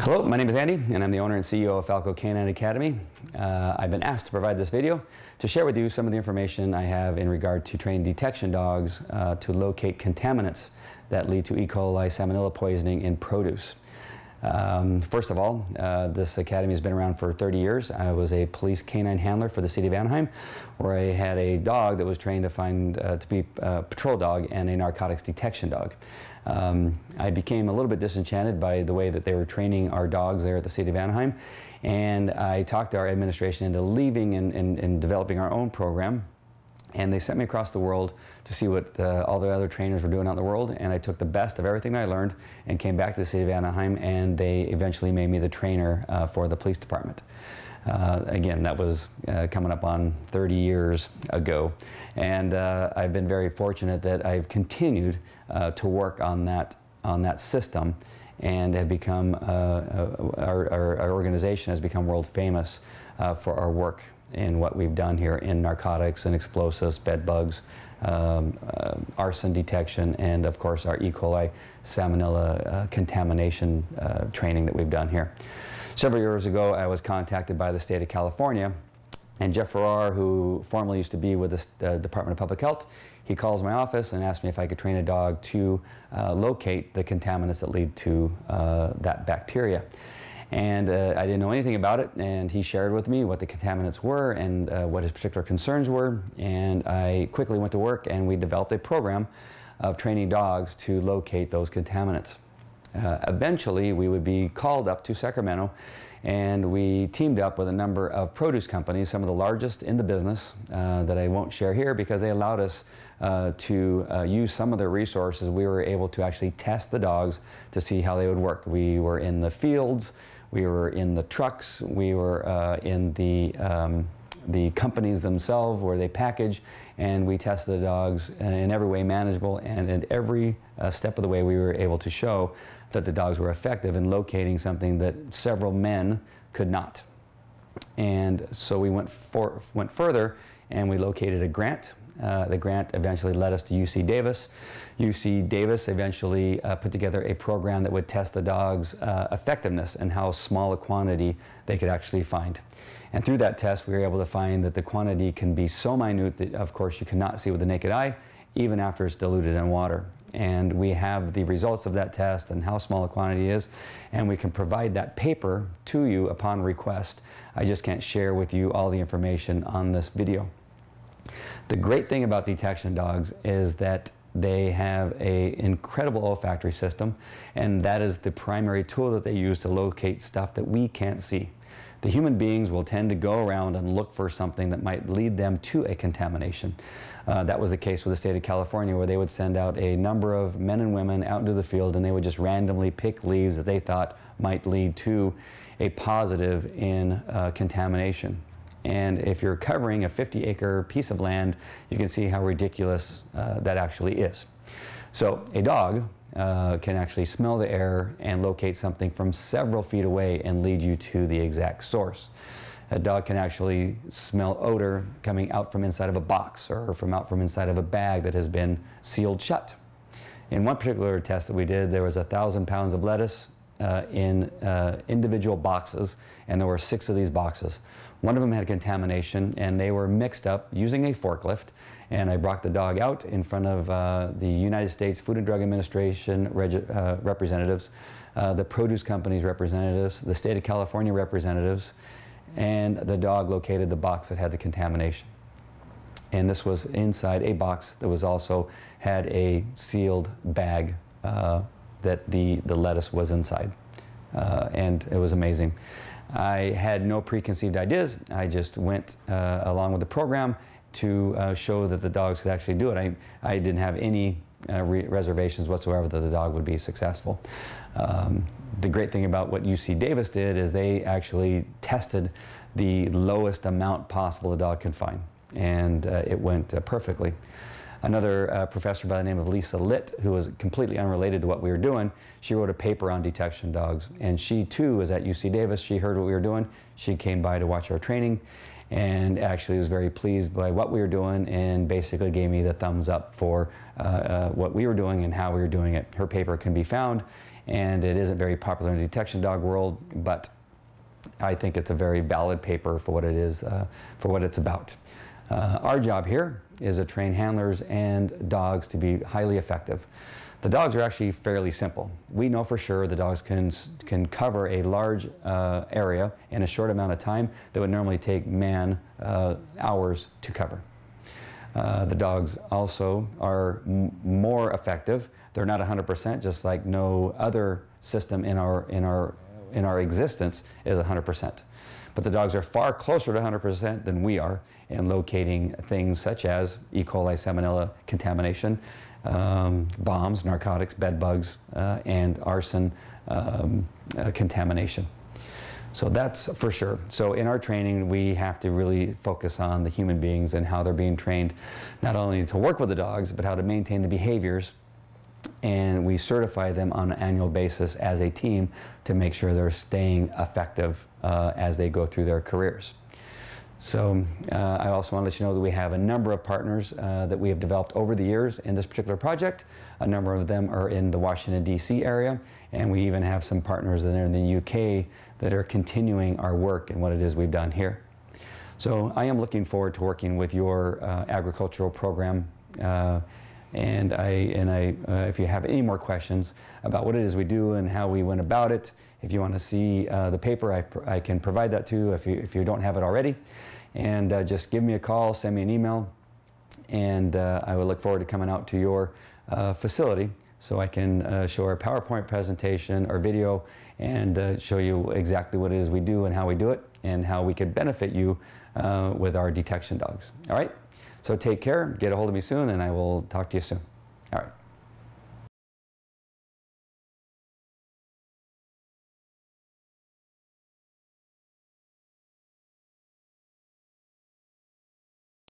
Hello, my name is Andy, and I'm the owner and CEO of Falco Canine Academy. I've been asked to provide this video to share with you some of the information I have in regard to trained detection dogs to locate contaminants that lead to E. coli salmonella poisoning in produce. First of all, this academy has been around for 30 years. I was a police canine handler for the city of Anaheim, where I had a dog that was trained to be a patrol dog and a narcotics detection dog. I became a little bit disenchanted by the way that they were training our dogs there at the city of Anaheim, and I talked our administration into leaving and developing our own program. And they sent me across the world to see what all the other trainers were doing out in the world, and I took the best of everything I learned and came back to the city of Anaheim, and they eventually made me the trainer for the police department. Again, that was coming up on 30 years ago, and I've been very fortunate that I've continued to work on that system, and have become our organization has become world famous for our work in what we've done here in narcotics and explosives, bed bugs, arson detection, and of course our E. coli salmonella contamination training that we've done here. Several years ago, I was contacted by the state of California, and Jeff Farrar, who formerly used to be with the Department of Public Health, he calls my office and asked me if I could train a dog to locate the contaminants that lead to that bacteria. And I didn't know anything about it, and he shared with me what the contaminants were and what his particular concerns were, and I quickly went to work and we developed a program of training dogs to locate those contaminants. Eventually we would be called up to Sacramento, and we teamed up with a number of produce companies, some of the largest in the business that I won't share here because they allowed us to use some of their resources. We were able to actually test the dogs to see how they would work. We were in the fields, we were in the trucks, we were in the companies themselves where they package, and we tested the dogs in every way manageable, and in every step of the way we were able to show that the dogs were effective in locating something that several men could not. And so we went further and we located a grant. The grant eventually led us to UC Davis. UC Davis eventually put together a program that would test the dogs' effectiveness and how small a quantity they could actually find. And through that test, we were able to find that the quantity can be so minute that, of course, you cannot see with the naked eye, even after it's diluted in water. And we have the results of that test and how small a quantity is, and we can provide that paper to you upon request. I just can't share with you all the information on this video. The great thing about detection dogs is that they have an incredible olfactory system, and that is the primary tool that they use to locate stuff that we can't see. The human beings will tend to go around and look for something that might lead them to a contamination. That was the case with the state of California, where they would send out a number of men and women out into the field, and they would just randomly pick leaves that they thought might lead to a positive in contamination. And if you're covering a 50-acre piece of land, you can see how ridiculous that actually is. So a dog can actually smell the air and locate something from several feet away and lead you to the exact source. A dog can actually smell odor coming out from inside of a box or out from inside of a bag that has been sealed shut. In one particular test that we did, there was 1,000 pounds of lettuce in individual boxes, and there were 6 of these boxes. One of them had contamination, and they were mixed up using a forklift, and I brought the dog out in front of the United States Food and Drug Administration representatives, the produce company's representatives, the state of California representatives, and the dog located the box that had the contamination. And this was inside a box that was also had a sealed bag that the lettuce was inside. And it was amazing. I had no preconceived ideas. I just went along with the program to show that the dogs could actually do it. I didn't have any reservations whatsoever that the dog would be successful. The great thing about what UC Davis did is they actually tested the lowest amount possible the dog can find, and it went perfectly. Another professor by the name of Lisa Litt, who was completely unrelated to what we were doing, she wrote a paper on detection dogs, and she too was at UC Davis. She heard what we were doing. She came by to watch our training, and actually was very pleased by what we were doing, and basically gave me the thumbs up for what we were doing and how we were doing it. Her paper can be found and it isn't very popular in the detection dog world, but I think it's a very valid paper for what it is, for what it's about. Our job here is to train handlers and dogs to be highly effective. The dogs are actually fairly simple. We know for sure the dogs can cover a large area in a short amount of time that would normally take man hours to cover. The dogs also are more effective. They're not 100%, just like no other system in our existence is 100%. But the dogs are far closer to 100% than we are in locating things such as E. coli, Salmonella contamination, bombs, narcotics, bed bugs, and arson contamination. So that's for sure. So in our training, we have to really focus on the human beings and how they're being trained, not only to work with the dogs, but how to maintain the behaviors. And we certify them on an annual basis as a team to make sure they're staying effective as they go through their careers. So I also want to let you know that we have a number of partners that we have developed over the years in this particular project. A number of them are in the Washington, D.C. area, and we even have some partners that are in the UK that are continuing our work and what it is we've done here. So I am looking forward to working with your agricultural program. If you have any more questions about what it is we do and how we went about it, if you want to see the paper, I can provide that to you if you don't have it already. And just give me a call, send me an email, and I would look forward to coming out to your facility so I can show a PowerPoint presentation or video and show you exactly what it is we do and how we do it and how we could benefit you with our detection dogs. All right? So take care, get a hold of me soon, and I will talk to you soon. All right.